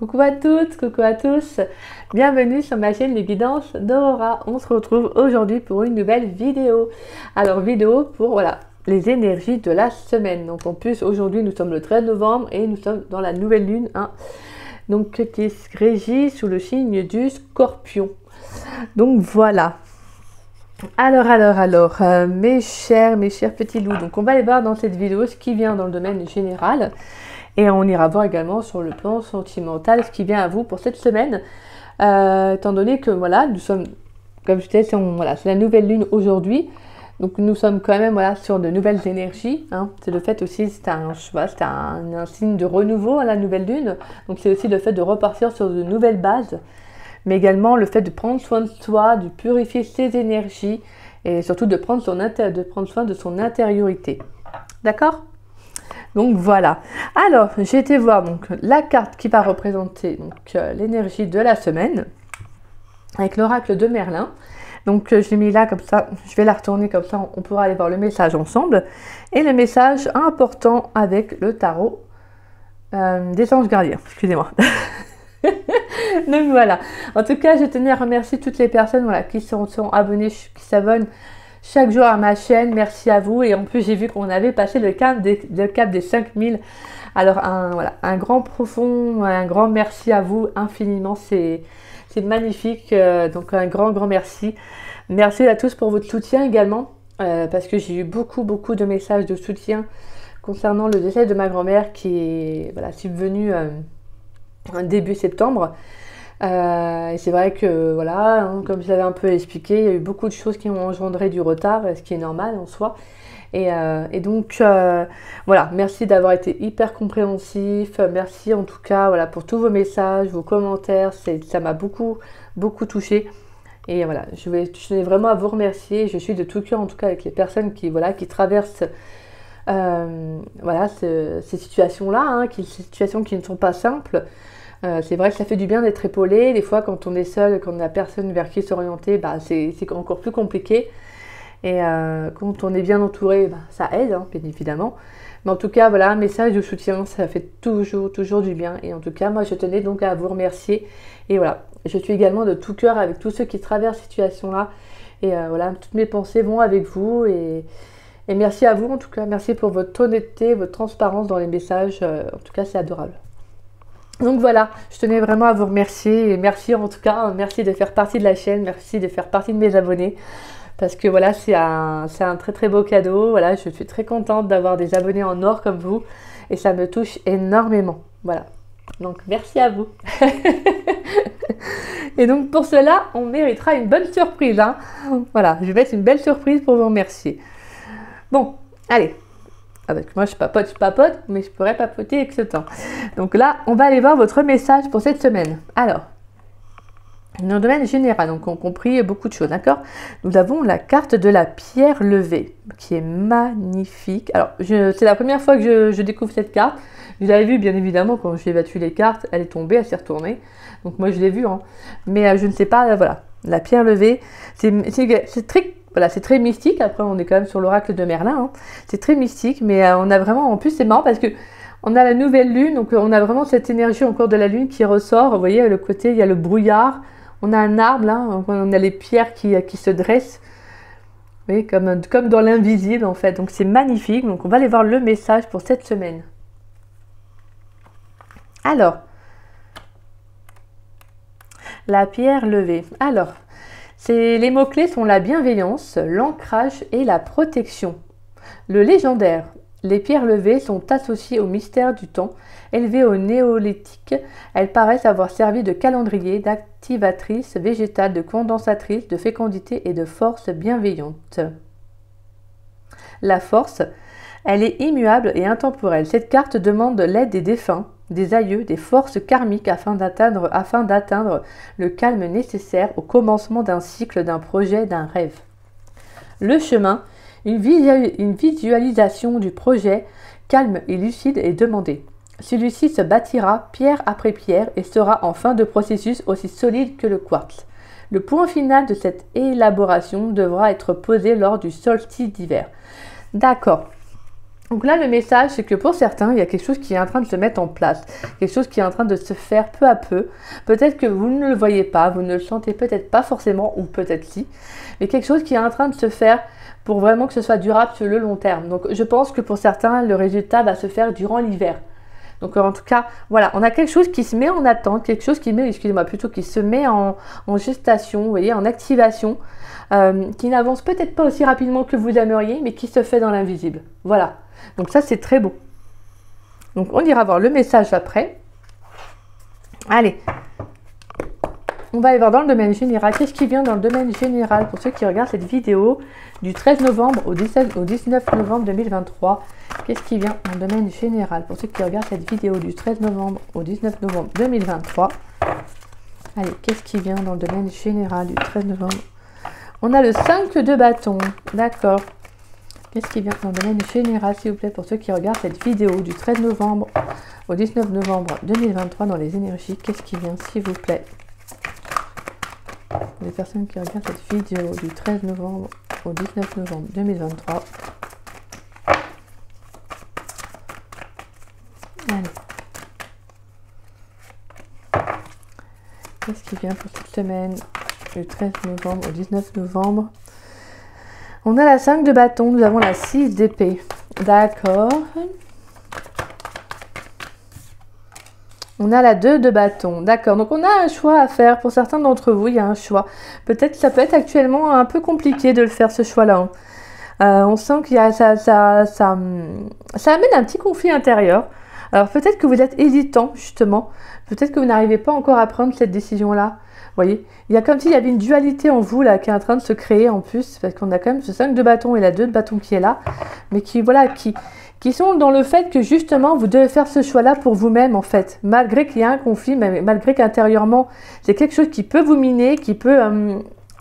Coucou à toutes, coucou à tous, bienvenue sur ma chaîne Les Guidances d'Aurora. On se retrouve aujourd'hui pour une nouvelle vidéo. Alors vidéo pour les énergies de la semaine. Donc en plus aujourd'hui nous sommes le 13 novembre et nous sommes dans la nouvelle lune, donc qui se régit sous le signe du Scorpion. Donc voilà. Alors, mes chers petits loups, donc on va aller voir dans cette vidéo ce qui vient dans le domaine général. Et on ira voir également sur le plan sentimental ce qui vient à vous pour cette semaine. Étant donné que nous sommes, comme je disais, c'est la nouvelle lune aujourd'hui. Donc nous sommes quand même sur de nouvelles énergies. C'est le fait aussi, c'est un signe de renouveau à la nouvelle lune. Donc c'est aussi le fait de repartir sur de nouvelles bases. Mais également le fait de prendre soin de soi, de purifier ses énergies. Et surtout de prendre soin de son intériorité. D'accord ? Donc voilà. Alors, j'ai été voir la carte qui va représenter l'énergie de la semaine avec l'oracle de Merlin. Donc je l'ai mis là comme ça, je vais la retourner comme ça, on pourra aller voir le message ensemble. Et le message important avec le tarot des anges gardiens, excusez-moi. Donc voilà. En tout cas, je tenais à remercier toutes les personnes qui sont abonnées, qui s'abonnent chaque jour à ma chaîne. Merci à vous. Et en plus, j'ai vu qu'on avait passé le cap des 5000. Alors, un grand merci à vous infiniment. C'est magnifique. Donc, un grand merci. Merci à tous pour votre soutien également. Parce que j'ai eu beaucoup de messages de soutien concernant le décès de ma grand-mère qui est subvenu début septembre. Et c'est vrai que comme je l'avais un peu expliqué, il y a eu beaucoup de choses qui ont engendré du retard, ce qui est normal en soi. Et donc merci d'avoir été hyper compréhensif. Merci en tout cas pour tous vos messages, vos commentaires, ça m'a beaucoup touchée. Et je tenais vraiment à vous remercier. Je suis de tout cœur en tout cas avec les personnes qui traversent ces situations-là, ces situations qui ne sont pas simples. C'est vrai que ça fait du bien d'être épaulé. Des fois, quand on est seul, quand on n'a personne vers qui s'orienter, c'est encore plus compliqué. Et quand on est bien entouré, ça aide, bien évidemment. Mais en tout cas, un message de soutien, ça fait toujours du bien. Et en tout cas, moi, je tenais donc à vous remercier. Et je suis également de tout cœur avec tous ceux qui traversent cette situation-là. Et toutes mes pensées vont avec vous. Et merci à vous, en tout cas. Merci pour votre honnêteté, votre transparence dans les messages. En tout cas, c'est adorable. Donc voilà, je tenais vraiment à vous remercier et merci en tout cas, merci de faire partie de la chaîne, merci de faire partie de mes abonnés parce que c'est un très beau cadeau. Je suis très contente d'avoir des abonnés en or comme vous et ça me touche énormément. Donc merci à vous. Et donc pour cela, on méritera une bonne surprise. Je vais mettre une belle surprise pour vous remercier. Bon, allez. Avec moi je papote, mais je pourrais papoter avec ce temps. Donc là, on va aller voir votre message pour cette semaine. Alors, dans le domaine général, donc on a compris beaucoup de choses, d'accord ? Nous avons la carte de la pierre levée, qui est magnifique. Alors, c'est la première fois que je découvre cette carte. Je l'avais vue, bien évidemment, quand j'ai battu les cartes, elle est tombée, elle s'est retournée. Donc moi, je l'ai vue, mais je ne sais pas, la pierre levée, c'est très... c'est très mystique. Après, on est quand même sur l'oracle de Merlin. C'est très mystique, mais on a vraiment... En plus, c'est marrant parce que on a la nouvelle lune, donc on a vraiment cette énergie encore de la lune qui ressort. Vous voyez, le côté, il y a le brouillard. On a un arbre, là. On a les pierres qui se dressent. Vous voyez, comme dans l'invisible, en fait. Donc, c'est magnifique. Donc, on va aller voir le message pour cette semaine. Alors, la pierre levée. Alors... les mots-clés sont la bienveillance, l'ancrage et la protection. Le légendaire. Les pierres levées sont associées au mystère du temps, élevées au néolithique. Elles paraissent avoir servi de calendrier, d'activatrice végétale, de condensatrice, de fécondité et de force bienveillante. La force, elle est immuable et intemporelle. Cette carte demande l'aide des défunts, des aïeux, des forces karmiques afin d'atteindre le calme nécessaire au commencement d'un cycle, d'un projet, d'un rêve. Le chemin, une visualisation du projet calme et lucide est demandée. Celui-ci se bâtira pierre après pierre et sera en fin de processus aussi solide que le quartz. Le point final de cette élaboration devra être posé lors du solstice d'hiver. D'accord. Donc là, le message, c'est que pour certains, il y a quelque chose qui est en train de se mettre en place, quelque chose qui est en train de se faire peu à peu. Peut-être que vous ne le voyez pas, vous ne le sentez peut-être pas forcément, ou peut-être si, mais quelque chose qui est en train de se faire pour vraiment que ce soit durable sur le long terme. Donc je pense que pour certains, le résultat va se faire durant l'hiver. Donc en tout cas, voilà, on a quelque chose qui se met en attente, quelque chose qui met, excusez-moi, plutôt qui se met en gestation, vous voyez, en activation, qui n'avance peut-être pas aussi rapidement que vous aimeriez, mais qui se fait dans l'invisible. Voilà. Donc ça, c'est très beau. Donc on ira voir le message après. Allez. On va aller voir dans le domaine général. Qu'est-ce qui vient dans le domaine général pour ceux qui regardent cette vidéo du 13 novembre au 19 novembre 2023. Qu'est-ce qui vient dans le domaine général pour ceux qui regardent cette vidéo du 13 novembre au 19 novembre 2023. Allez, qu'est-ce qui vient dans le domaine général du 13 novembre? On a le 5 de bâton. D'accord. Qu'est-ce qui vient dans le domaine général, s'il vous plaît, pour ceux qui regardent cette vidéo du 13 novembre au 19 novembre 2023 dans les énergies? Qu'est-ce qui vient, s'il vous plaît? Les personnes qui regardent cette vidéo du 13 novembre au 19 novembre 2023. Allez. Qu'est-ce qui vient pour cette semaine du 13 novembre au 19 novembre? On a la 5 de bâton, nous avons la 6 d'épée. D'accord. On a la 2 de bâton. D'accord. Donc on a un choix à faire. Pour certains d'entre vous, il y a un choix. Peut-être que ça peut être actuellement un peu compliqué de le faire, ce choix-là. On sent qu'il y a ça amène un petit conflit intérieur. Alors peut-être que vous êtes hésitant, justement. Peut-être que vous n'arrivez pas encore à prendre cette décision-là. Vous voyez, il y a comme s'il y avait une dualité en vous là qui est en train de se créer en plus, parce qu'on a quand même ce 5 de bâton et la 2 de bâton qui est là, mais qui voilà, qui sont dans le fait que justement vous devez faire ce choix-là pour vous-même en fait, malgré qu'il y a un conflit, mais malgré qu'intérieurement c'est quelque chose qui peut vous miner, qui peut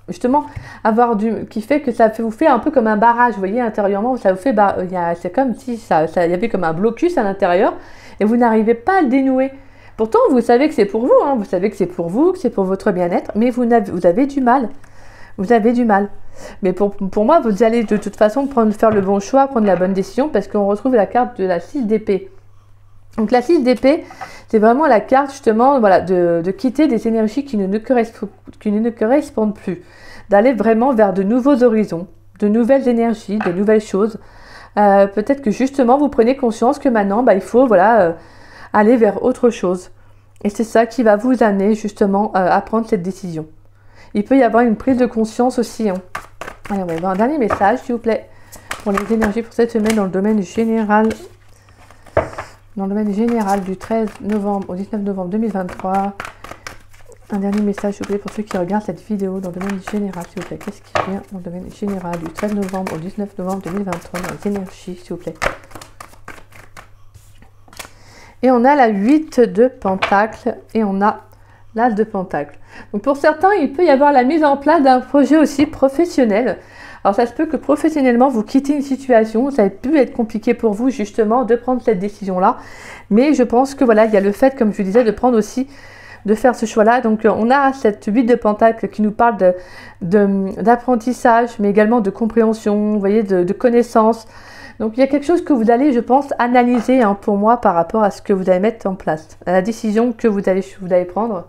justement avoir qui fait que ça vous fait un peu comme un barrage, vous voyez, intérieurement ça vous fait, c'est comme si il y avait comme un blocus à l'intérieur et vous n'arrivez pas à le dénouer. Pourtant, vous savez que c'est pour vous, hein, vous savez que c'est pour vous, que c'est pour votre bien-être, mais vous avez du mal. Vous avez du mal. Mais pour moi, vous allez de toute façon faire le bon choix, prendre la bonne décision, parce qu'on retrouve la carte de la 6 d'épée. Donc la 6 d'épée, c'est vraiment la carte justement voilà, de quitter des énergies qui ne nous correspondent plus. D'aller vraiment vers de nouveaux horizons, de nouvelles énergies, de nouvelles choses. Peut-être que justement, vous prenez conscience que maintenant, il faut voilà, aller vers autre chose. Et c'est ça qui va vous amener justement à prendre cette décision. Il peut y avoir une prise de conscience aussi. Hein. Allez, on va voir un dernier message, s'il vous plaît, pour les énergies pour cette semaine dans le domaine général. Dans le domaine général du 13 novembre au 19 novembre 2023. Un dernier message, s'il vous plaît, pour ceux qui regardent cette vidéo dans le domaine général, s'il vous plaît. Qu'est-ce qui vient dans le domaine général du 13 novembre au 19 novembre 2023 dans les énergies, s'il vous plaît? Et on a la 8 de Pentacle et on a l'As de Pentacle. Donc pour certains, il peut y avoir la mise en place d'un projet aussi professionnel. Alors ça se peut que professionnellement, vous quittez une situation. Ça peut être compliqué pour vous justement de prendre cette décision-là. Mais je pense que voilà, il y a le fait, comme je vous disais, de prendre aussi, de faire ce choix-là. Donc on a cette 8 de Pentacle qui nous parle d'apprentissage, mais également de compréhension, vous voyez, de connaissance. Donc il y a quelque chose que vous allez, je pense, analyser hein, pour moi par rapport à ce que vous allez mettre en place, à la décision que vous allez prendre.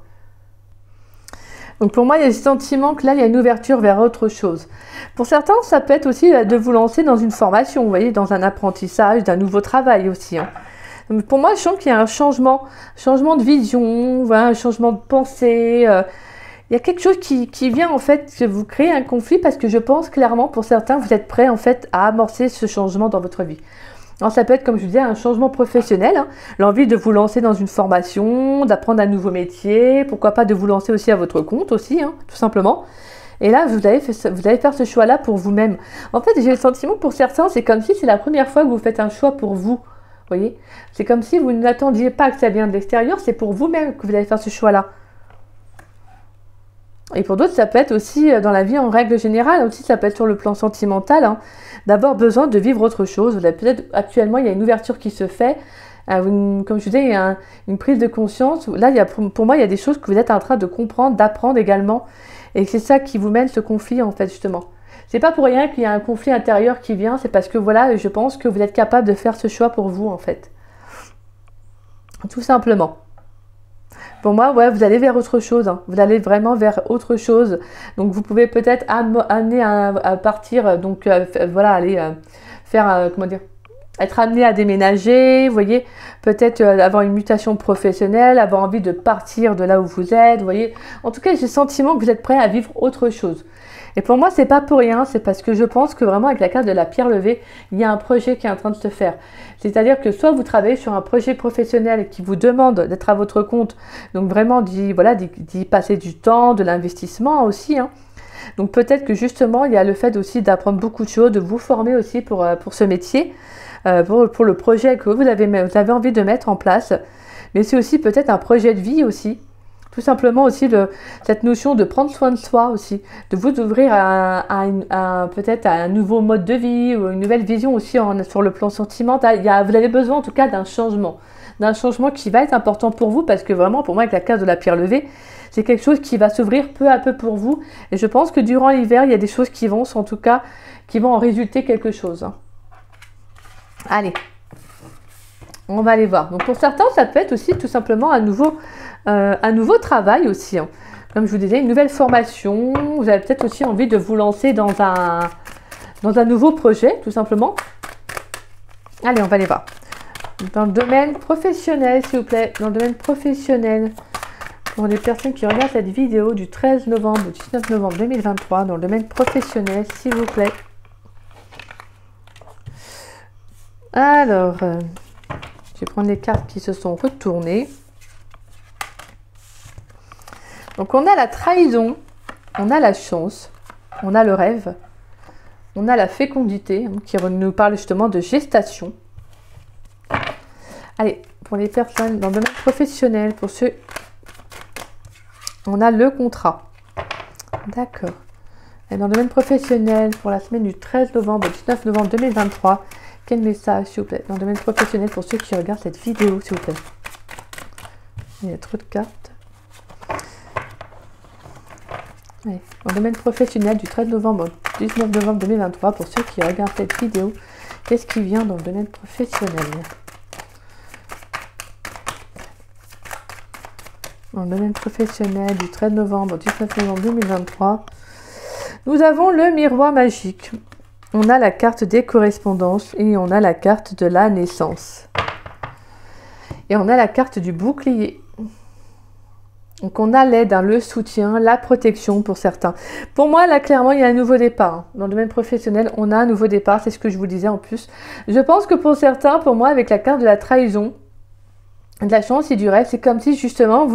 Donc pour moi, il y a le sentiment que là, il y a une ouverture vers autre chose. Pour certains, ça peut être aussi de vous lancer dans une formation, vous voyez, dans un apprentissage, d'un nouveau travail aussi. Hein. Donc pour moi, je sens qu'il y a un changement de vision, voilà, un changement de pensée. Il y a quelque chose qui vient en fait, que vous créez un conflit parce que je pense clairement pour certains, vous êtes prêts en fait à amorcer ce changement dans votre vie. Alors ça peut être, comme je vous disais, un changement professionnel, hein, l'envie de vous lancer dans une formation, d'apprendre un nouveau métier, pourquoi pas de vous lancer aussi à votre compte aussi, hein, tout simplement. Et là, vous allez faire ce choix-là pour vous-même. En fait, j'ai le sentiment que pour certains, c'est comme si c'est la première fois que vous faites un choix pour vous. Vous voyez, c'est comme si vous n'attendiez pas que ça vienne de l'extérieur, c'est pour vous-même que vous allez faire ce choix-là. Et pour d'autres, ça peut être aussi dans la vie en règle générale, aussi ça peut être sur le plan sentimental. Hein. D'abord, besoin de vivre autre chose. Peut-être actuellement, il y a une ouverture qui se fait. Comme je vous disais, il y a une prise de conscience. Là, pour moi, il y a des choses que vous êtes en train de comprendre, d'apprendre également. Et c'est ça qui vous mène ce conflit, en fait, justement. C'est pas pour rien qu'il y a un conflit intérieur qui vient, c'est parce que voilà, je pense que vous êtes capable de faire ce choix pour vous en fait. Tout simplement. Pour moi, ouais, vous allez vers autre chose, hein. Vous allez vraiment vers autre chose. Donc vous pouvez peut-être amener à partir, donc voilà, aller faire, comment dire, être amené à déménager, vous voyez, peut-être avoir une mutation professionnelle, avoir envie de partir de là où vous êtes, vous voyez. En tout cas, j'ai le sentiment que vous êtes prêt à vivre autre chose. Et pour moi, c'est pas pour rien, c'est parce que je pense que vraiment avec la carte de la pierre levée, il y a un projet qui est en train de se faire. C'est-à-dire que soit vous travaillez sur un projet professionnel qui vous demande d'être à votre compte, donc vraiment d'y passer du temps, de l'investissement aussi, hein. Donc peut-être que justement, il y a le fait aussi d'apprendre beaucoup de choses, de vous former aussi pour ce métier, pour le projet que vous avez envie de mettre en place. Mais c'est aussi peut-être un projet de vie aussi. Tout simplement aussi cette notion de prendre soin de soi aussi, de vous ouvrir peut-être à un nouveau mode de vie ou une nouvelle vision aussi sur le plan sentimental. Vous avez besoin en tout cas d'un changement qui va être important pour vous parce que vraiment pour moi avec la carte de la pierre levée, c'est quelque chose qui va s'ouvrir peu à peu pour vous et je pense que durant l'hiver, il y a des choses qui vont en résulter quelque chose. Allez, on va aller voir. Donc pour certains, ça peut être aussi tout simplement un nouveau travail aussi, hein. Comme je vous disais, une nouvelle formation. Vous avez peut-être aussi envie de vous lancer dans un nouveau projet, tout simplement. Allez, on va aller voir. Dans le domaine professionnel, s'il vous plaît. Dans le domaine professionnel, pour les personnes qui regardent cette vidéo du 13 novembre au 19 novembre 2023, dans le domaine professionnel, s'il vous plaît. Alors, je vais prendre les cartes qui se sont retournées. Donc on a la trahison, on a la chance, on a le rêve, on a la fécondité, hein, qui nous parle justement de gestation. Allez, pour les personnes dans le domaine professionnel, pour ceux, on a le contrat. D'accord. Et dans le domaine professionnel, pour la semaine du 13 novembre au 19 novembre 2023, quel message, s'il vous plaît, dans le domaine professionnel pour ceux qui regardent cette vidéo, s'il vous plaît. Il y a trop de cartes. Allez, dans le domaine professionnel du 13 novembre au 19 novembre 2023, pour ceux qui regardent cette vidéo, qu'est-ce qui vient dans le domaine professionnel? Dans le domaine professionnel du 13 novembre au 19 novembre 2023, nous avons le miroir magique. On a la carte des correspondances et on a la carte de la naissance. Et on a la carte du bouclier. Donc on a l'aide, hein, le soutien, la protection pour certains. Pour moi, là, clairement, il y a un nouveau départ, hein. Dans le domaine professionnel, on a un nouveau départ, c'est ce que je vous disais en plus. Je pense que pour certains, pour moi, avec la carte de la trahison, de la chance et du rêve, c'est comme si justement,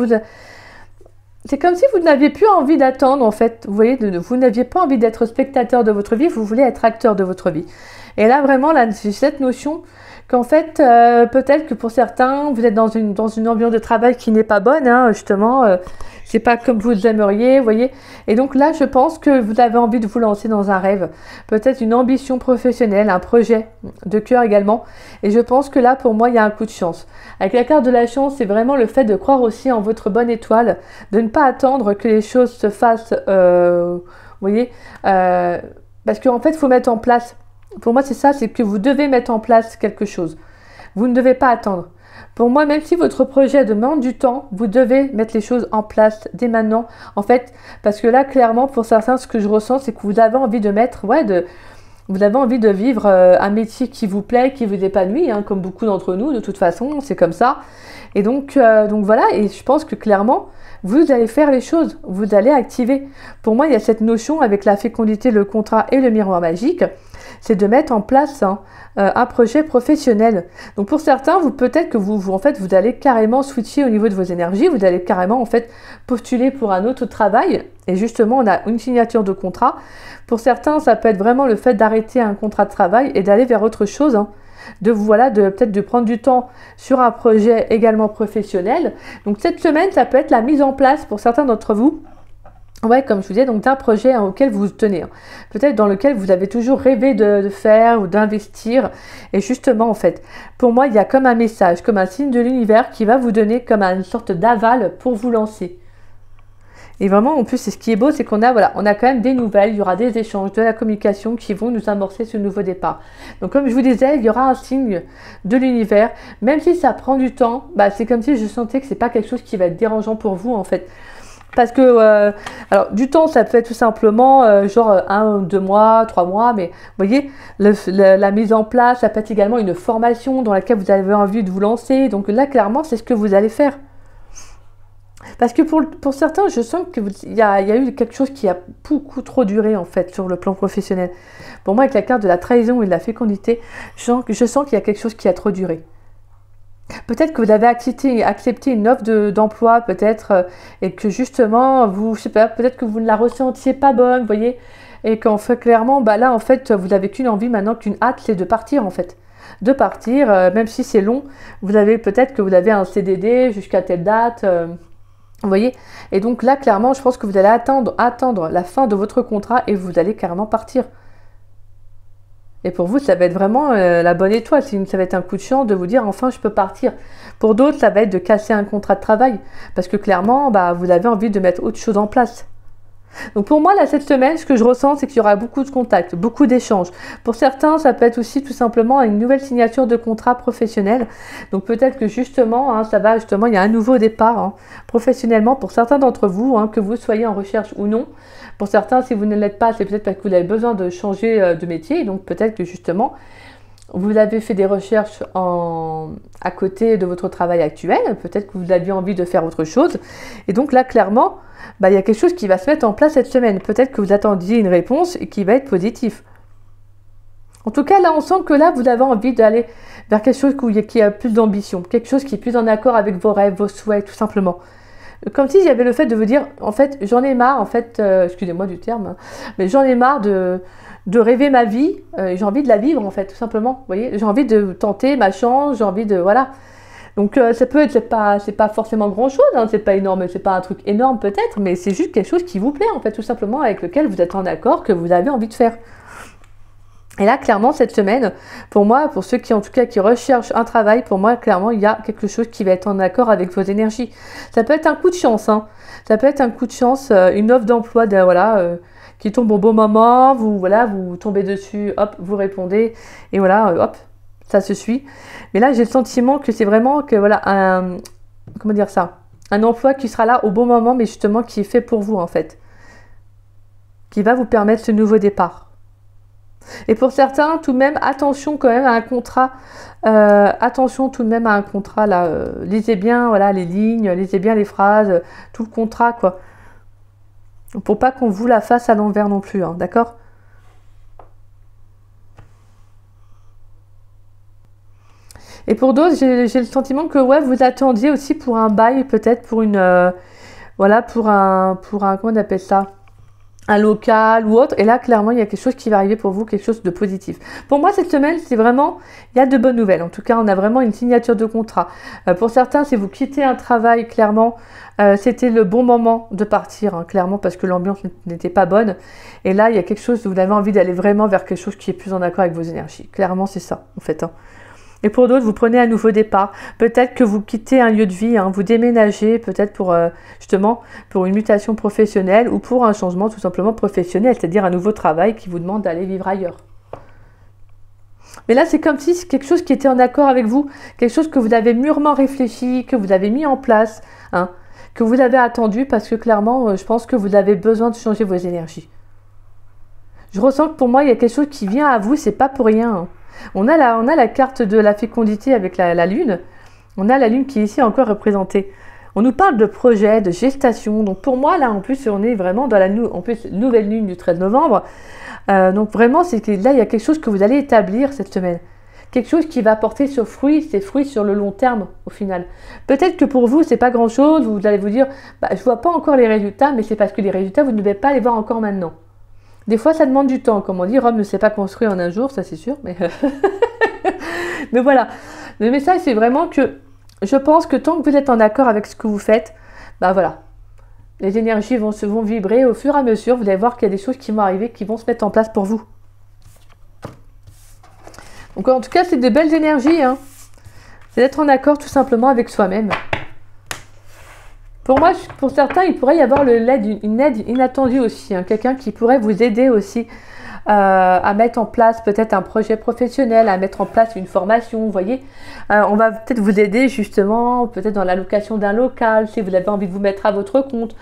c'est comme si vous n'aviez plus envie d'attendre, en fait. Vous voyez, vous n'aviez pas envie d'être spectateur de votre vie, vous voulez être acteur de votre vie. Et là, vraiment, là, c'est cette notion qu'en fait, peut-être que pour certains, vous êtes dans une ambiance de travail qui n'est pas bonne, hein, justement, c'est pas comme vous aimeriez, vous voyez. Et donc là, je pense que vous avez envie de vous lancer dans un rêve, peut-être une ambition professionnelle, un projet de cœur également. Et je pense que là, pour moi, il y a un coup de chance. Avec la carte de la chance, c'est vraiment le fait de croire aussi en votre bonne étoile, de ne pas attendre que les choses se fassent, vous voyez, parce qu'en fait, il faut mettre en place. Pour moi, c'est ça, c'est que vous devez mettre en place quelque chose. Vous ne devez pas attendre. Pour moi, même si votre projet demande du temps, vous devez mettre les choses en place dès maintenant. En fait, parce que là, clairement, pour certains, ce que je ressens, c'est que vous avez envie de mettre, vous avez envie de vivre un métier qui vous plaît, qui vous épanouit, hein, comme beaucoup d'entre nous, de toute façon, c'est comme ça. Et donc voilà, et je pense que clairement, vous allez faire les choses, vous allez activer. Pour moi, il y a cette notion avec la fécondité, le contrat et le miroir magique, c'est de mettre en place un projet professionnel. Donc pour certains, peut-être que vous allez carrément switcher au niveau de vos énergies, vous allez carrément en fait postuler pour un autre travail. Et justement, on a une signature de contrat. Pour certains, ça peut être vraiment le fait d'arrêter un contrat de travail et d'aller vers autre chose, hein. Peut-être de prendre du temps sur un projet également professionnel. Donc cette semaine, ça peut être la mise en place pour certains d'entre vous. Ouais, comme je vous disais, donc d'un projet, hein, auquel vous tenez, hein. Peut-être dans lequel vous avez toujours rêvé de faire ou d'investir. Et justement, en fait, pour moi, il y a comme un message, comme un signe de l'univers qui va vous donner comme une sorte d'aval pour vous lancer. Et vraiment, en plus, c'est ce qui est beau, c'est qu'on a, voilà, on a quand même des nouvelles, il y aura des échanges, de la communication qui vont nous amorcer ce nouveau départ. Donc, comme je vous disais, il y aura un signe de l'univers, même si ça prend du temps, bah, c'est comme si je sentais que c'est pas quelque chose qui va être dérangeant pour vous, en fait. Parce que, alors, du temps, ça peut être tout simplement, genre 1, 2 mois, 3 mois, mais vous voyez, la mise en place, ça peut être également une formation dans laquelle vous avez envie de vous lancer. Donc là, clairement, c'est ce que vous allez faire. Parce que pour certains, je sens qu'il y a eu quelque chose qui a beaucoup trop duré, en fait, sur le plan professionnel. Pour moi, avec la carte de la trahison et de la fécondité, je sens qu'il y a quelque chose qui a trop duré. Peut-être que vous avez accepté une offre d'emploi, peut-être, et que justement, je sais pas, peut-être que vous ne la ressentiez pas bonne, vous voyez, et qu'en fait, clairement, bah là, en fait, vous n'avez qu'une envie maintenant, qu'une hâte, c'est de partir, en fait. De partir, même si c'est long, peut-être que vous avez un CDD jusqu'à telle date, vous voyez. Et donc là, clairement, je pense que vous allez attendre la fin de votre contrat et vous allez carrément partir. Et pour vous, ça va être vraiment la bonne étoile. Ça va être un coup de chance de vous dire enfin je peux partir. Pour d'autres, ça va être de casser un contrat de travail. Parce que clairement, bah, vous avez envie de mettre autre chose en place. Donc pour moi, là, cette semaine, ce que je ressens, c'est qu'il y aura beaucoup de contacts, beaucoup d'échanges. Pour certains, ça peut être aussi tout simplement une nouvelle signature de contrat professionnel. Donc peut-être que justement, il y a un nouveau départ professionnellement pour certains d'entre vous, que vous soyez en recherche ou non. Pour certains, si vous ne l'êtes pas, c'est peut-être parce que vous avez besoin de changer de métier. Donc peut-être que justement, vous avez fait des recherches à côté de votre travail actuel. Peut-être que vous aviez envie de faire autre chose. Et donc là, clairement, bah, il y a quelque chose qui va se mettre en place cette semaine. Peut-être que vous attendiez une réponse et qui va être positive. En tout cas, là, on sent que là, vous avez envie d'aller vers quelque chose qui a plus d'ambition. Quelque chose qui est plus en accord avec vos rêves, vos souhaits, tout simplement. Comme si il y avait le fait de vous dire, en fait, j'en ai marre, en fait, excusez-moi du terme, mais j'en ai marre de rêver ma vie, j'ai envie de la vivre, en fait, tout simplement. Vous voyez, j'ai envie de tenter ma chance, j'ai envie de, voilà. Donc ça peut être, c'est pas forcément grand-chose, c'est pas énorme, c'est pas un truc énorme peut-être, mais c'est juste quelque chose qui vous plaît, en fait, tout simplement, avec lequel vous êtes en accord, que vous avez envie de faire. Et là, clairement, cette semaine, pour moi, pour ceux qui, en tout cas, qui recherchent un travail, pour moi, clairement, il y a quelque chose qui va être en accord avec vos énergies. Ça peut être un coup de chance, Ça peut être un coup de chance, une offre d'emploi, qui tombe au bon moment, vous tombez dessus, hop, vous répondez, et voilà, hop, ça se suit. Mais là, j'ai le sentiment que c'est vraiment que, voilà, comment dire ça, un emploi qui sera là au bon moment, mais justement, qui est fait pour vous, en fait. Qui va vous permettre ce nouveau départ. Et pour certains, tout de même, attention quand même à un contrat. Attention tout de même à un contrat là. Lisez bien, voilà, les lignes, lisez bien les phrases, tout le contrat, quoi. Pour pas qu'on vous la fasse à l'envers non plus, d'accord? Et pour d'autres, j'ai le sentiment que ouais, vous attendiez aussi pour un bail, peut-être pour une, voilà, pour un, comment on appelle ça? Un local ou autre, et là clairement il y a quelque chose qui va arriver pour vous, quelque chose de positif. Pour moi cette semaine c'est vraiment, il y a de bonnes nouvelles, en tout cas on a vraiment une signature de contrat. Pour certains, si vous quittez un travail, clairement c'était le bon moment de partir, clairement, parce que l'ambiance n'était pas bonne, et là il y a quelque chose, vous avez envie d'aller vraiment vers quelque chose qui est plus en accord avec vos énergies, clairement c'est ça en fait. Et pour d'autres, vous prenez un nouveau départ. Peut-être que vous quittez un lieu de vie, vous déménagez, peut-être pour justement pour une mutation professionnelle ou pour un changement tout simplement professionnel, c'est-à-dire un nouveau travail qui vous demande d'aller vivre ailleurs. Mais là, c'est comme si c'est quelque chose qui était en accord avec vous, quelque chose que vous avez mûrement réfléchi, que vous avez mis en place, que vous avez attendu, parce que clairement, je pense que vous avez besoin de changer vos énergies. Je ressens que pour moi, il y a quelque chose qui vient à vous, c'est pas pour rien. On a la carte de la fécondité avec la lune. On a la lune qui est ici encore représentée. On nous parle de projet, de gestation. Donc pour moi, là, en plus, on est vraiment dans la nouvelle lune du 13 novembre. Donc vraiment, c'est que là, il y a quelque chose que vous allez établir cette semaine. Quelque chose qui va porter ses fruits sur le long terme, au final. Peut-être que pour vous, c'est pas grand-chose. Vous allez vous dire, je vois pas encore les résultats, mais c'est parce que les résultats, vous ne devez pas les voir encore maintenant. Des fois, ça demande du temps. Comme on dit, Rome ne s'est pas construit en un jour, ça c'est sûr. Mais, mais voilà. Le message, c'est vraiment que je pense que tant que vous êtes en accord avec ce que vous faites, voilà. Les énergies vont vibrer au fur et à mesure. Vous allez voir qu'il y a des choses qui vont arriver, qui vont se mettre en place pour vous. Donc en tout cas, c'est de belles énergies. C'est d'être en accord tout simplement avec soi-même. Pour moi, pour certains, il pourrait y avoir une aide inattendue aussi. Hein. Quelqu'un qui pourrait vous aider aussi à mettre en place peut-être un projet professionnel, à mettre en place une formation, vous voyez. On va peut-être vous aider justement, peut-être dans la location d'un local, si vous avez envie de vous mettre à votre compte.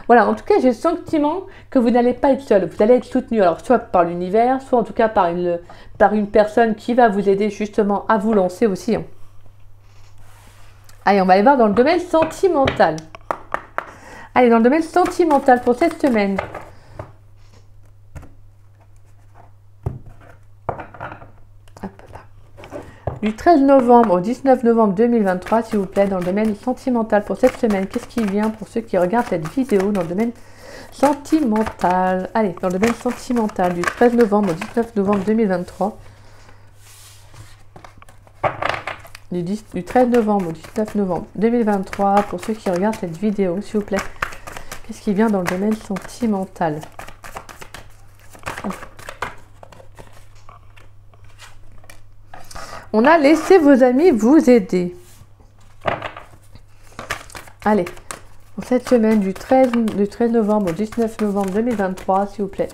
Voilà, en tout cas, j'ai le sentiment que vous n'allez pas être seul, vous allez être soutenu, alors soit par l'univers, soit en tout cas par une personne qui va vous aider justement à vous lancer aussi. Hein. Allez, on va aller voir dans le domaine sentimental. Allez, dans le domaine sentimental pour cette semaine. Du 13 novembre au 19 novembre 2023, s'il vous plaît, dans le domaine sentimental pour cette semaine. Qu'est-ce qui vient pour ceux qui regardent cette vidéo dans le domaine sentimental? Allez, dans le domaine sentimental, du 13 novembre au 19 novembre 2023. Du 13 novembre au 19 novembre 2023, pour ceux qui regardent cette vidéo, s'il vous plaît. Qu'est-ce qui vient dans le domaine sentimental? On a laissé vos amis vous aider. Allez, pour cette semaine du 13 novembre au 19 novembre 2023, s'il vous plaît,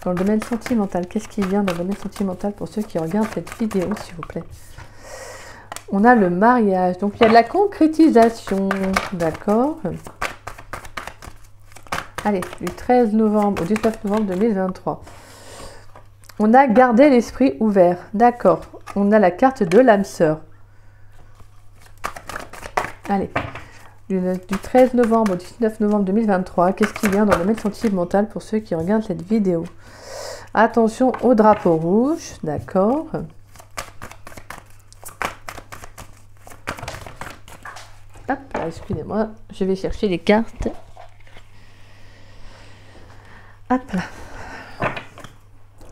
dans le domaine sentimental, qu'est-ce qui vient dans le domaine sentimental pour ceux qui regardent cette vidéo, s'il vous plaît? On a le mariage, donc il y a de la concrétisation, d'accord? Allez, du 13 novembre au 19 novembre 2023. On a gardé l'esprit ouvert, d'accord. On a la carte de l'âme sœur. Allez, du 13 novembre au 19 novembre 2023, qu'est-ce qui vient dans le domaine sentimental pour ceux qui regardent cette vidéo? Attention au drapeau rouge, d'accord. Hop, excusez-moi, je vais chercher les cartes. Hop là.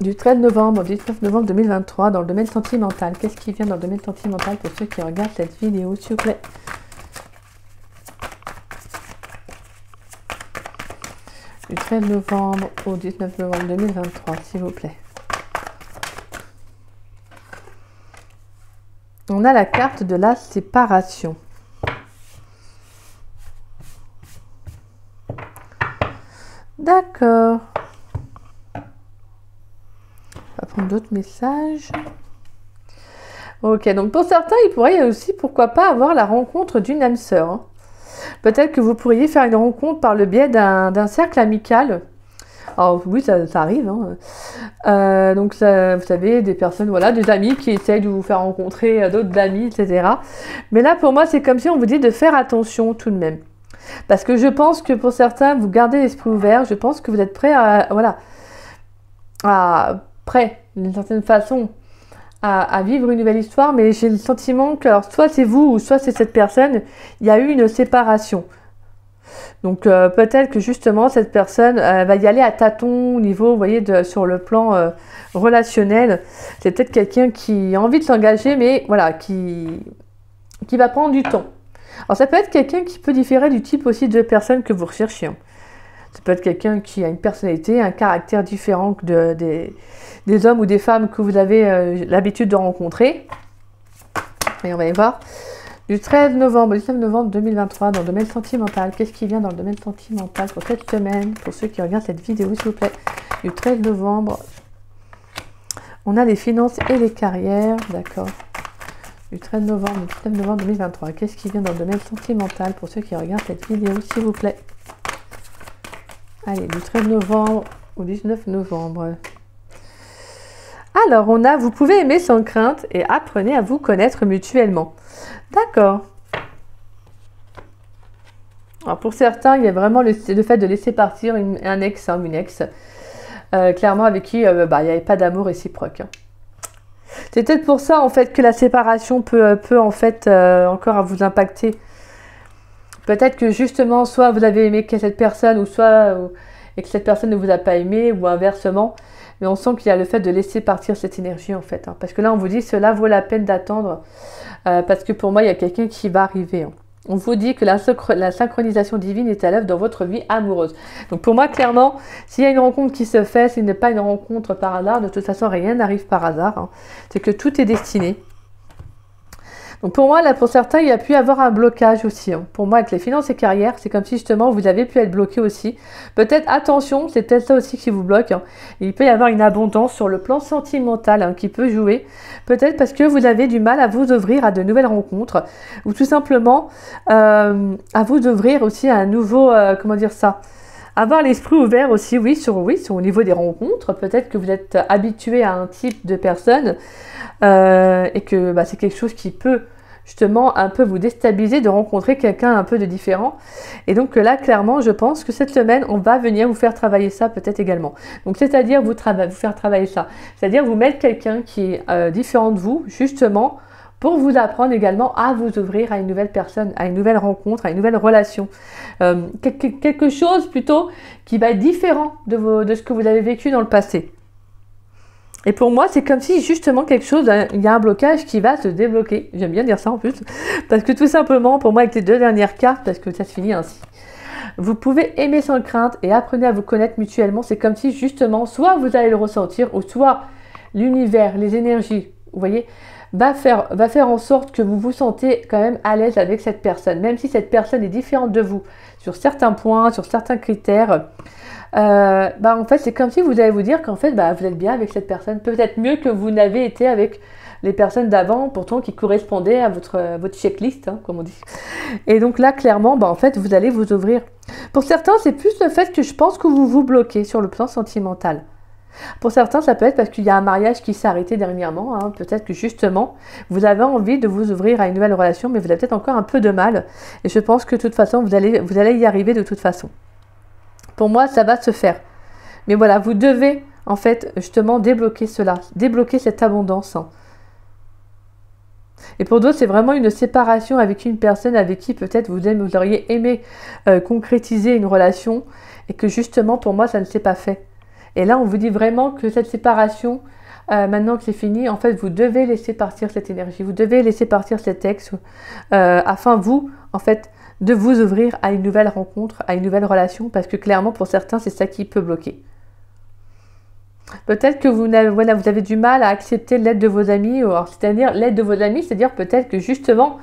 Du 13 novembre au 19 novembre 2023, dans le domaine sentimental. Qu'est-ce qui vient dans le domaine sentimental pour ceux qui regardent cette vidéo, s'il vous plaît? Du 13 novembre au 19 novembre 2023, s'il vous plaît. On a la carte de la séparation. D'accord. On va prendre d'autres messages. Ok, donc pour certains, il pourrait aussi, pourquoi pas, avoir la rencontre d'une âme sœur. Hein. Peut-être que vous pourriez faire une rencontre par le biais d'un cercle amical. Alors oui, ça arrive. Hein. Donc ça, vous savez, des personnes, voilà, des amis qui essayent de vous faire rencontrer d'autres amis, etc. Mais là, pour moi, c'est comme si on vous dit de faire attention tout de même. Parce que je pense que pour certains, vous gardez l'esprit ouvert. Je pense que vous êtes prêts à, voilà, prêt d'une certaine façon à vivre une nouvelle histoire, mais j'ai le sentiment que, alors, soit c'est vous ou soit c'est cette personne, il y a eu une séparation. Donc peut-être que justement cette personne va y aller à tâtons au niveau, vous voyez, sur le plan relationnel. C'est peut-être quelqu'un qui a envie de s'engager, mais voilà, qui va prendre du temps. Alors ça peut être quelqu'un qui peut différer du type aussi de personne que vous recherchez. Hein. Ça peut être quelqu'un qui a une personnalité, un caractère différent que des hommes ou des femmes que vous avez l'habitude de rencontrer. Et on va y voir. Du 13 novembre au 19 novembre 2023, dans le domaine sentimental. Qu'est-ce qui vient dans le domaine sentimental pour cette semaine? Pour ceux qui regardent cette vidéo, s'il vous plaît. Du 13 novembre, on a les finances et les carrières. D'accord. Du 13 novembre au 19 novembre 2023. Qu'est-ce qui vient dans le domaine sentimental pour ceux qui regardent cette vidéo, s'il vous plaît? Allez, du 13 novembre au 19 novembre. Alors, on a, vous pouvez aimer sans crainte et apprenez à vous connaître mutuellement. D'accord. Alors, pour certains, il y a vraiment le fait de laisser partir un ex, hein, une ex, clairement avec qui il n'y avait pas d'amour réciproque. Hein. C'est peut-être pour ça, en fait, que la séparation peut en fait, encore vous impacter. Peut-être que justement, soit vous avez aimé cette personne, ou soit et que cette personne ne vous a pas aimé, ou inversement. Mais on sent qu'il y a le fait de laisser partir cette énergie, en fait. Hein. Parce que là, on vous dit, cela vaut la peine d'attendre. Parce que pour moi, il y a quelqu'un qui va arriver. Hein. On vous dit que la synchronisation divine est à l'œuvre dans votre vie amoureuse. Donc pour moi, clairement, s'il y a une rencontre qui se fait, ce n'est pas une rencontre par hasard. De toute façon, rien n'arrive par hasard. Hein. C'est que tout est destiné. Donc pour moi, là, pour certains, il y a pu y avoir un blocage aussi. Hein. Pour moi, avec les finances et carrières, c'est comme si justement vous avez pu être bloqué aussi. Peut-être, attention, c'est peut-être ça aussi qui vous bloque. Hein. Il peut y avoir une abondance sur le plan sentimental hein, qui peut jouer. Peut-être parce que vous avez du mal à vous ouvrir à de nouvelles rencontres. Ou tout simplement à vous ouvrir aussi à un nouveau, comment dire ça, avoir l'esprit ouvert aussi, oui, sur au niveau des rencontres. Peut-être que vous êtes habitué à un type de personne et que c'est quelque chose qui peut justement un peu vous déstabiliser de rencontrer quelqu'un un peu de différent. Et donc là, clairement, je pense que cette semaine, on va venir vous faire travailler ça peut-être également. Donc c'est-à-dire vous faire travailler ça. C'est-à-dire vous mettre quelqu'un qui est différent de vous, justement, pour vous apprendre également à vous ouvrir à une nouvelle personne, à une nouvelle rencontre, à une nouvelle relation. Quelque chose plutôt qui va être différent de ce que vous avez vécu dans le passé. Et pour moi, c'est comme si justement quelque chose, il y a un blocage qui va se débloquer. J'aime bien dire ça en plus, parce que tout simplement, pour moi, avec les 2 dernières cartes, parce que ça se finit ainsi. Vous pouvez aimer sans crainte et apprenez à vous connaître mutuellement. C'est comme si justement, soit vous allez le ressentir, ou soit l'univers, les énergies, vous voyez, va faire en sorte que vous vous sentez quand même à l'aise avec cette personne. Même si cette personne est différente de vous sur certains points, sur certains critères. En fait, c'est comme si vous allez vous dire qu'en fait, vous êtes bien avec cette personne. Peut-être mieux que vous n'avez été avec les personnes d'avant, pourtant qui correspondaient à votre checklist, hein, comme on dit. Et donc là, clairement, en fait, vous allez vous ouvrir. Pour certains, c'est plus le fait que je pense que vous vous bloquez sur le plan sentimental. Pour certains, ça peut être parce qu'il y a un mariage qui s'est arrêté dernièrement. Hein. Peut-être que justement, vous avez envie de vous ouvrir à une nouvelle relation, mais vous avez peut-être encore un peu de mal. Et je pense que de toute façon, vous allez y arriver de toute façon. Pour moi, ça va se faire. Mais voilà, vous devez, en fait, justement, débloquer cela. Débloquer cette abondance. Et pour d'autres, c'est vraiment une séparation avec une personne avec qui peut-être vous auriez aimé concrétiser une relation. Et que justement, pour moi, ça ne s'est pas fait. Et là, on vous dit vraiment que cette séparation, maintenant que c'est fini, en fait, vous devez laisser partir cette énergie. Vous devez laisser partir cet ex afin, vous, en fait, de vous ouvrir à une nouvelle rencontre, à une nouvelle relation, parce que clairement, pour certains, c'est ça qui peut bloquer. Peut-être que vous avez du mal à accepter l'aide de vos amis, c'est-à-dire l'aide de vos amis, c'est-à-dire peut-être que justement,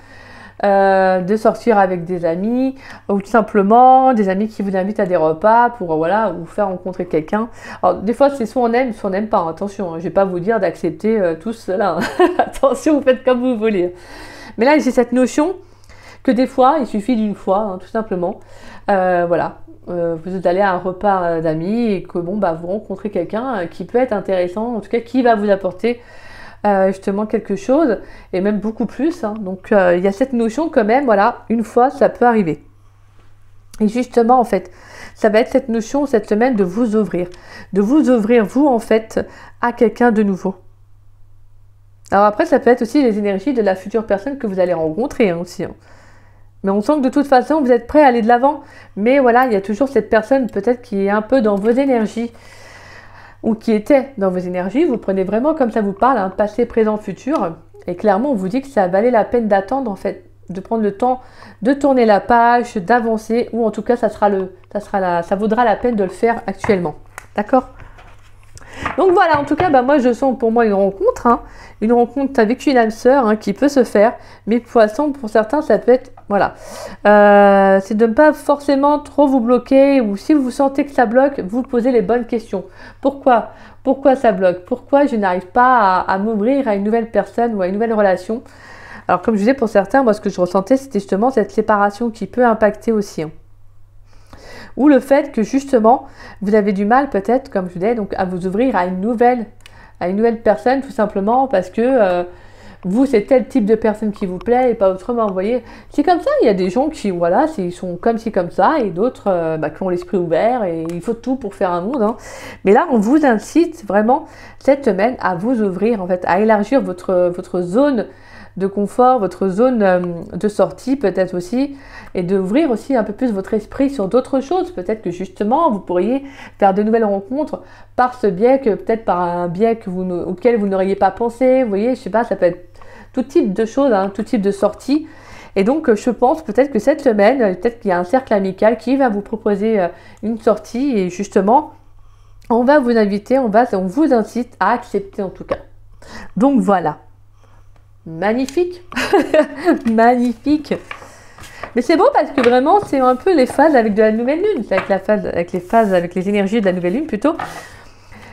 de sortir avec des amis, ou tout simplement des amis qui vous invitent à des repas pour vous faire rencontrer quelqu'un. Alors des fois, c'est soit on aime, soit on n'aime pas. Attention, je ne vais pas vous dire d'accepter tout cela. Attention, vous faites comme vous voulez. Mais là, j'ai cette notion que des fois, il suffit d'une fois, tout simplement. Vous allez à un repas d'amis et que vous rencontrez quelqu'un qui peut être intéressant, en tout cas qui va vous apporter justement quelque chose, et même beaucoup plus. Hein. Donc il y a cette notion quand même, une fois, ça peut arriver. Et justement, en fait, ça va être cette notion cette semaine de vous ouvrir vous, en fait, à quelqu'un de nouveau. Alors après, ça peut être aussi les énergies de la future personne que vous allez rencontrer aussi. Hein. Mais on sent que de toute façon, vous êtes prêt à aller de l'avant. Mais il y a toujours cette personne peut-être qui est un peu dans vos énergies, ou qui était dans vos énergies. Vous prenez vraiment comme ça vous parle, passé, présent, futur. Et clairement, on vous dit que ça valait la peine d'attendre, en fait, de prendre le temps de tourner la page, d'avancer, ou en tout cas, ça vaudra la peine de le faire actuellement. D'accord ? Donc voilà, en tout cas, moi je sens pour moi une rencontre avec une âme sœur qui peut se faire, mais pour certains ça peut être, c'est de ne pas forcément trop vous bloquer, ou si vous sentez que ça bloque, vous posez les bonnes questions. Pourquoi ça bloque? Pourquoi je n'arrive pas à m'ouvrir à une nouvelle personne ou à une nouvelle relation? Alors comme je disais, pour certains, moi ce que je ressentais, c'était justement cette séparation qui peut impacter aussi. Ou le fait que justement, vous avez du mal peut-être, comme je disais, donc à vous ouvrir à une nouvelle personne, tout simplement parce que vous, c'est tel type de personne qui vous plaît et pas autrement, vous voyez. C'est comme ça, il y a des gens qui, ils sont comme ci, comme ça, et d'autres qui ont l'esprit ouvert, et il faut tout pour faire un monde. Hein. Mais là, on vous incite vraiment cette semaine à vous ouvrir, en fait, à élargir votre zone de confort, votre zone de sortie peut-être aussi, et d'ouvrir aussi un peu plus votre esprit sur d'autres choses. Peut-être que justement vous pourriez faire de nouvelles rencontres par ce biais, peut-être par un biais auquel vous n'auriez pas pensé. Vous voyez, je sais pas, ça peut être tout type de choses, tout type de sorties. Et donc je pense peut-être que cette semaine, peut-être qu'il y a un cercle amical qui va vous proposer une sortie, et justement on va vous inviter, on vous incite à accepter en tout cas. Donc voilà. Magnifique. Magnifique. Mais c'est beau parce que vraiment, c'est un peu les phases avec de la nouvelle lune, avec les énergies de la nouvelle lune plutôt.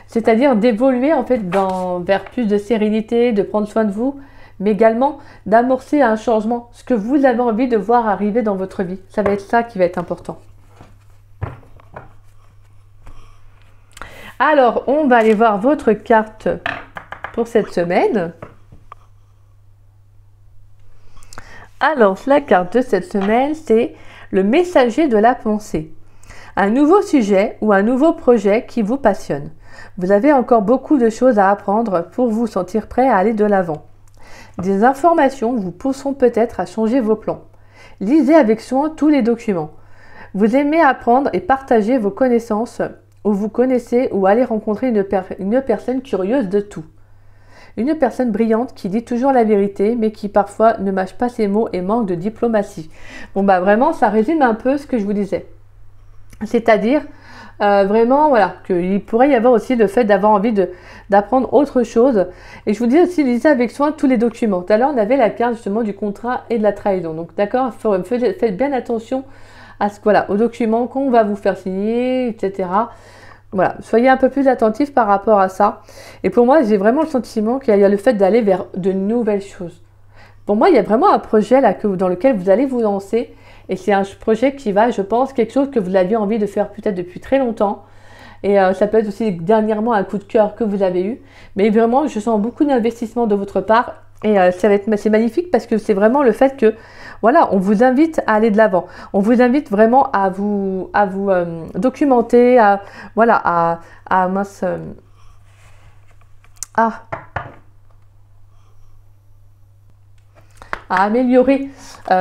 C'est-à-dire d'évoluer en fait vers plus de sérénité, de prendre soin de vous, mais également d'amorcer un changement, ce que vous avez envie de voir arriver dans votre vie. Ça va être ça qui va être important. Alors, on va aller voir votre carte pour cette semaine. Alors, la carte de cette semaine, c'est le messager de la pensée. Un nouveau sujet ou un nouveau projet qui vous passionne. Vous avez encore beaucoup de choses à apprendre pour vous sentir prêt à aller de l'avant. Des informations vous pousseront peut-être à changer vos plans. Lisez avec soin tous les documents. Vous aimez apprendre et partager vos connaissances ou vous connaissez ou allez rencontrer une personne curieuse de tout. Une personne brillante qui dit toujours la vérité, mais qui parfois ne mâche pas ses mots et manque de diplomatie. Bon bah vraiment, ça résume un peu ce que je vous disais. C'est-à-dire, vraiment, voilà, qu'il pourrait y avoir aussi le fait d'avoir envie d'apprendre autre chose. Et je vous dis aussi, lisez avec soin tous les documents. Tout à l'heure, on avait la carte justement du contrat et de la trahison. Donc d'accord, faites bien attention à aux documents qu'on va vous faire signer, etc. Voilà, soyez un peu plus attentifs par rapport à ça. Et pour moi, j'ai vraiment le sentiment qu'il y a le fait d'aller vers de nouvelles choses. Pour moi, il y a vraiment un projet là dans lequel vous allez vous lancer. Et c'est un projet qui va, je pense, quelque chose que vous aviez envie de faire peut-être depuis très longtemps. Et ça peut être aussi dernièrement un coup de cœur que vous avez eu. Mais vraiment, je sens beaucoup d'investissement de votre part. Et c'est magnifique parce que c'est vraiment le fait que, voilà, on vous invite à aller de l'avant. On vous invite vraiment à vous documenter, à améliorer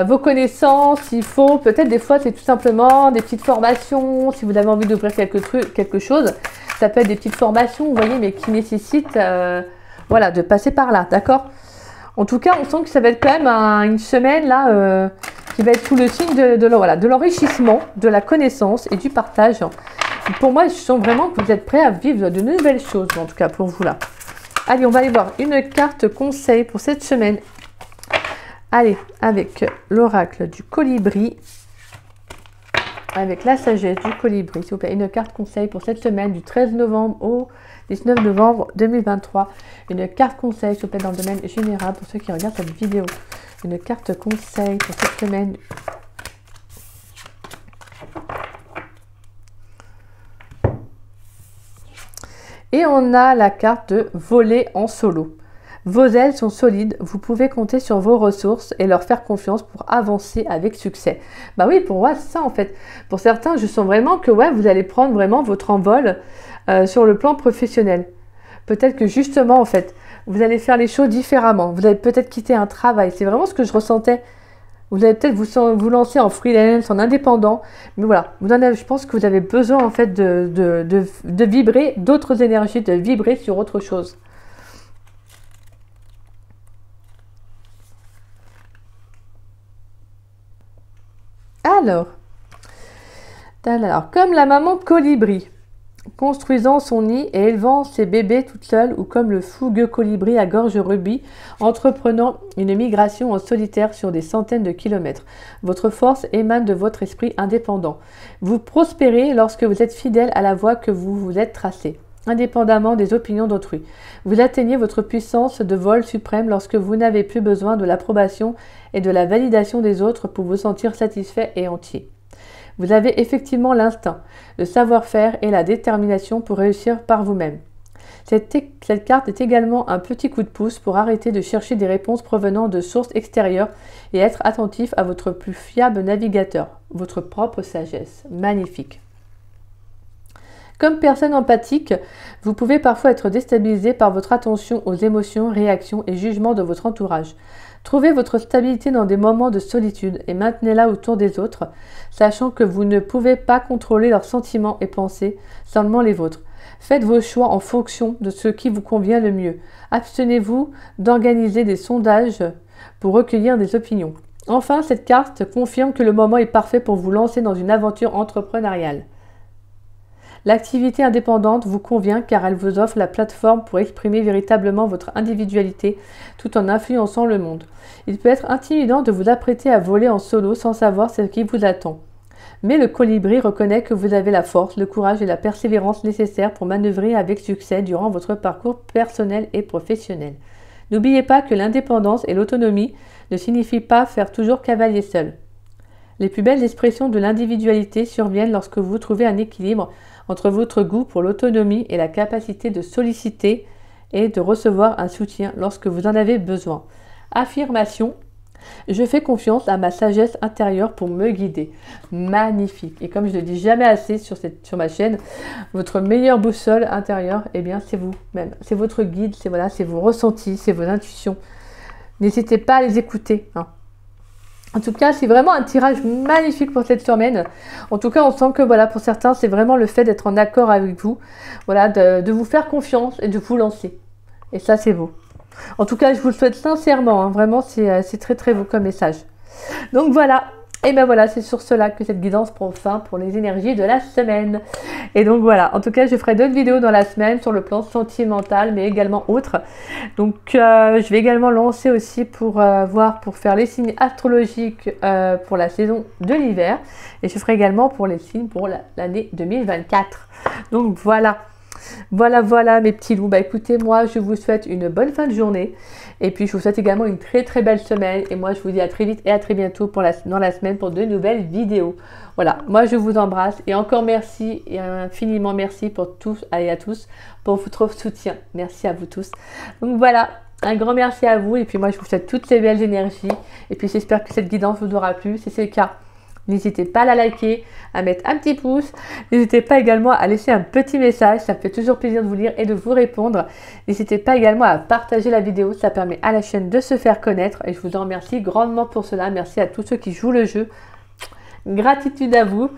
vos connaissances. Il faut peut-être des fois c'est tout simplement des petites formations. Si vous avez envie d'ouvrir quelque chose, ça peut être des petites formations, vous voyez, mais qui nécessitent de passer par là, d'accord? En tout cas, on sent que ça va être quand même une semaine là qui va être sous le signe de l'enrichissement, de la connaissance et du partage. Pour moi, je sens vraiment que vous êtes prêts à vivre de nouvelles choses, en tout cas pour vous là. Allez, on va aller voir une carte conseil pour cette semaine. Allez, avec l'oracle du colibri, avec la sagesse du colibri, s'il vous plaît, une carte conseil pour cette semaine du 13 novembre au 19 novembre 2023. Une carte conseil, s'il vous plaît, dans le domaine général pour ceux qui regardent cette vidéo. Une carte conseil pour cette semaine. Et on a la carte de voler en solo. Vos ailes sont solides, vous pouvez compter sur vos ressources et leur faire confiance pour avancer avec succès. Bah oui, pour moi, c'est ça en fait. Pour certains, je sens vraiment que vous allez prendre vraiment votre envol sur le plan professionnel. Peut-être que justement, en fait, vous allez faire les choses différemment. Vous allez peut-être quitter un travail. C'est vraiment ce que je ressentais. Vous allez peut-être vous lancer en freelance, en indépendant. Mais voilà, je pense que vous avez besoin en fait de vibrer d'autres énergies, de vibrer sur autre chose. Alors, comme la maman colibri, construisant son nid et élevant ses bébés toute seule, ou comme le fougueux colibri à gorge rubis, entreprenant une migration en solitaire sur des centaines de kilomètres. Votre force émane de votre esprit indépendant. Vous prospérez lorsque vous êtes fidèle à la voie que vous vous êtes tracée, indépendamment des opinions d'autrui. Vous atteignez votre puissance de vol suprême lorsque vous n'avez plus besoin de l'approbation et de la validation des autres pour vous sentir satisfait et entier. Vous avez effectivement l'instinct, le savoir-faire et la détermination pour réussir par vous-même. Cette carte est également un petit coup de pouce pour arrêter de chercher des réponses provenant de sources extérieures et être attentif à votre plus fiable navigateur, votre propre sagesse. Magnifique. Comme personne empathique, vous pouvez parfois être déstabilisé par votre attention aux émotions, réactions et jugements de votre entourage. Trouvez votre stabilité dans des moments de solitude et maintenez-la autour des autres, sachant que vous ne pouvez pas contrôler leurs sentiments et pensées, seulement les vôtres. Faites vos choix en fonction de ce qui vous convient le mieux. Abstenez-vous d'organiser des sondages pour recueillir des opinions. Enfin, cette carte confirme que le moment est parfait pour vous lancer dans une aventure entrepreneuriale. L'activité indépendante vous convient car elle vous offre la plateforme pour exprimer véritablement votre individualité tout en influençant le monde. Il peut être intimidant de vous apprêter à voler en solo sans savoir ce qui vous attend. Mais le colibri reconnaît que vous avez la force, le courage et la persévérance nécessaires pour manœuvrer avec succès durant votre parcours personnel et professionnel. N'oubliez pas que l'indépendance et l'autonomie ne signifient pas faire toujours cavalier seul. Les plus belles expressions de l'individualité surviennent lorsque vous trouvez un équilibre entre votre goût pour l'autonomie et la capacité de solliciter et de recevoir un soutien lorsque vous en avez besoin. Affirmation. Je fais confiance à ma sagesse intérieure pour me guider. Magnifique. Et comme je ne le dis jamais assez sur ma chaîne, votre meilleure boussole intérieure, eh bien, c'est vous-même. C'est votre guide, c'est vos ressentis, c'est vos intuitions. N'hésitez pas à les écouter. En tout cas, c'est vraiment un tirage magnifique pour cette semaine. En tout cas, on sent que voilà, pour certains, c'est vraiment le fait d'être en accord avec vous. Voilà, de vous faire confiance et de vous lancer. Et ça, c'est beau. En tout cas, je vous le souhaite sincèrement, vraiment, c'est très très beau comme message. Donc voilà, et ben voilà, c'est sur cela que cette guidance prend fin pour les énergies de la semaine. Et donc voilà, en tout cas, je ferai d'autres vidéos dans la semaine sur le plan sentimental, mais également autres. Donc je vais également lancer aussi pour faire les signes astrologiques pour la saison de l'hiver. Et je ferai également pour les signes pour l'année 2024. Donc voilà. Voilà mes petits loups. Bah écoutez, moi je vous souhaite une bonne fin de journée et puis je vous souhaite également une très très belle semaine et moi je vous dis à très vite et à très bientôt dans la semaine pour de nouvelles vidéos. Voilà, moi je vous embrasse et encore merci et infiniment merci pour tous et à tous pour votre soutien. Merci à vous tous. Donc voilà, un grand merci à vous et puis moi je vous souhaite toutes ces belles énergies et puis j'espère que cette guidance vous aura plu. Si c'est le cas, n'hésitez pas à la liker, à mettre un petit pouce. N'hésitez pas également à laisser un petit message. Ça me fait toujours plaisir de vous lire et de vous répondre. N'hésitez pas également à partager la vidéo. Ça permet à la chaîne de se faire connaître. Et je vous en remercie grandement pour cela. Merci à tous ceux qui jouent le jeu. Gratitude à vous.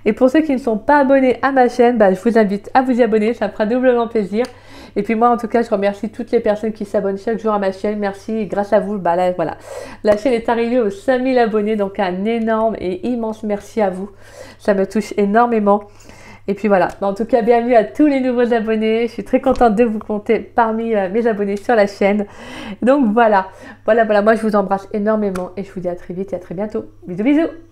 Et pour ceux qui ne sont pas abonnés à ma chaîne, je vous invite à vous y abonner. Ça me fera doublement plaisir. Et puis moi, en tout cas, je remercie toutes les personnes qui s'abonnent chaque jour à ma chaîne. Merci. Et grâce à vous, là, voilà. La chaîne est arrivée aux 5000 abonnés. Donc, un énorme et immense merci à vous. Ça me touche énormément. Et puis voilà. En tout cas, bienvenue à tous les nouveaux abonnés. Je suis très contente de vous compter parmi mes abonnés sur la chaîne. Donc, voilà. Moi, je vous embrasse énormément. Et je vous dis à très vite et à très bientôt. Bisous, bisous.